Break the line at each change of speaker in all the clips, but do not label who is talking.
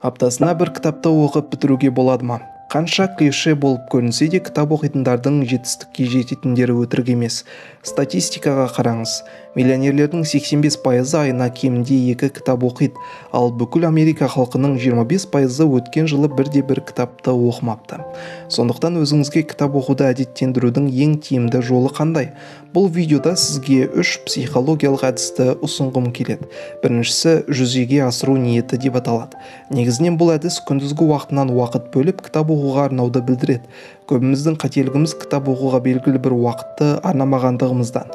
Аптасына бір кітапты оқып бітіруге болады ма? Қанша клише болып көрінсе де, кітап оқитындардың жетістікке жететіндері өтірік емес. Статистикаға қараңыз. Миллионерлердің 85% айына кемінде 2 кітап оқиды, ал бүкіл Америка халқының 25% өткен жылы бірде-бір кітапты оқымапты. Сондықтан өзіңізге кітап оқуды әдеттендірудің ең тиімді жолы қандай? Бұл видеода сізге 3 психологиялық әдісті ұсынғым келеді. Біріншісі жүзеге асыру ниеті деп аталады. Негізінен бұл әдіс күндізгі уақытынан уақыт бөліп кітап оқуға арнауды білдіреді. Көбіміздің қателігіміз кітап оқуға белгілі бір уақытты арнамағандығымыздан.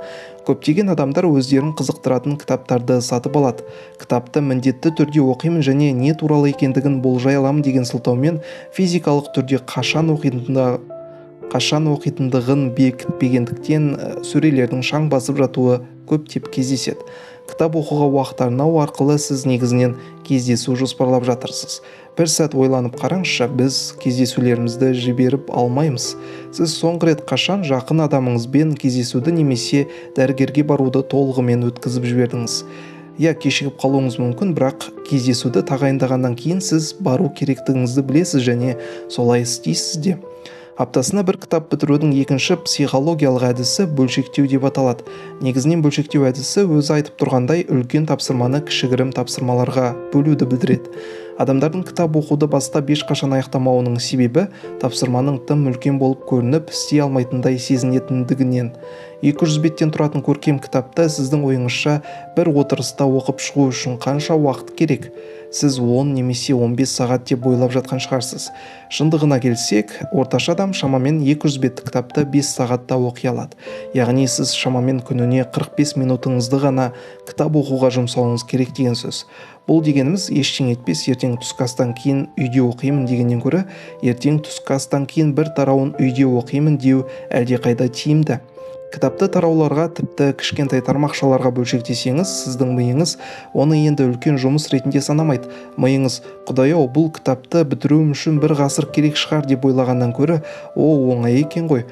Көптеген адамдар өздерін қызықтыратын кітаптарды сатып алады. Кітапты міндетті түрде оқимын және не туралы екендігін болжай аламын деген сылтаумен физикалық түрде қашан оқитындығын бекітпегендіктен сөрелердің шаң басып жатуы көптеп кездеседі. Кітап оқуға уақыт арнау арқылы сіз негізінен кездесу жоспарлап жатырсыз. Бір сәт ойланып қараңызшы, біз кездесулерімізді жіберіп алмаймыз. Сіз соңғы рет қашан жақын адамыңызбен кездесуді немесе дәрігерге баруды толығымен өткізіп жібердіңіз? Кешігіп қалуыңыз мүмкін, бірақ кездесуді тағайындағаннан кейін сіз бару керектігіңізді білесіз және солай істейсіз де. Аптасына бір кітап бітірудің екінші психологиялық әдісі бөлшектеу деп аталады. Негізінен бөлшектеу әдісі өзі айтып тұрғандай үлкен тапсырманы кішігірім тапсырмаларға бөлуді білдіреді. Адамдардың кітап оқуды бастап ешқашан аяқтамауының себебі тапсырманың тым үлкен болып көрініп істей алмайтындай сезінетіндігінен. 200 беттен тұратын көркем кітапты сіздің ойыңызша бір отырыста оқып шығу үшін қанша уақыт керек? Сіз 10 немесе 15 сағат деп ойлап жатқан шығарсыз. Шындығына келсек, орташа адам шамамен 200 бетті кітапты 5 сағатта оқи алады. Яғни сіз шамамен күніне 45 минутыңызды ғана кітап оқуға жұмсауыңыз керек деген сөз. Бұл дегеніміз ештеңе етпес, ертең түскі астан кейін үйде оқимын дегеннен гөрі, ертең түскі астан кейін бір тарауын үйде оқимын деу әлдеқайда тиімді. Кітапты тарауларға, тіпті кішкентай тармақшаларға бөлшектесеңіз, сіздің миыңыз оны енді үлкен жұмыс ретінде санамайды. Миыңыз, құдай-ау, бұл кітапты бітіруім үшін 1 ғасыр керек шығар деп ойлағаннан гөрі, оңай екен ғой.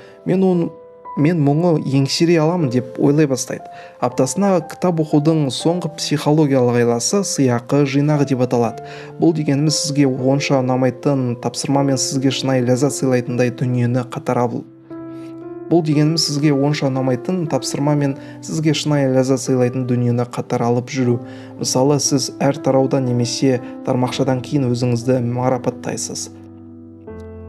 Мен мұны еңсере аламын деп ойлай бастайды. Аптасына кітап оқудың соңғы психологиялық айласы сыйақы жинағы деп аталады. Бұл дегеніміз сізге онша ұнамайтын тапсырма мен сізге шынайы ләззат сыйлайтындай дүниені қатар алып жүру. Мысалы, сіз әр тараудан немесе тармақшадан кейін өзіңізді марапаттайсыз.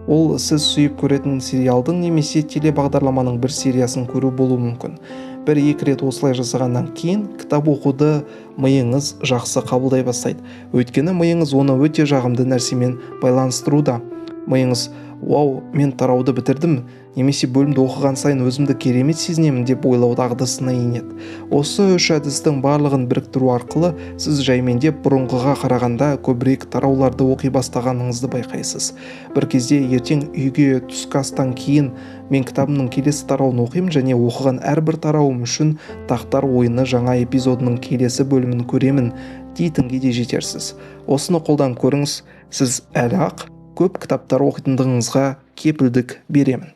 Ол сіз сүйіп көретін сериалдың немесе телебағдарламаның бір сериясын көру болуы мүмкін. 1-2 рет осылай жасағаннан кейін кітап оқуды миыңыз жақсы қабылдай бастайды. Өйткені миыңыз оны өте жағымды нәрсемен байланыстыруда. Миыңыз, вау, мен тарауды бітірдім, немесе бөлімді оқыған сайын өзімді керемет сезінемін деп ойлау дағдысына енеді. Осы 3 әдістің барлығын біріктіру арқылы сіз жаймендеп бұрынғыға қарағанда көбірек тарауларды оқи бастағаныңызды байқайсыз. Бір кезде ертең үйге түскі астан кейін мен кітабымның келесі тарауын оқимын және оқыған әрбір тарауым үшін тақтар ойыны жаңа эпизодының келесі бөлімін көремін дейтінге де жетерсіз. Осыны қолдан көріңіз, сіз әлі-ақ көп кітаптар оқитындығыңызға кепілдік беремін.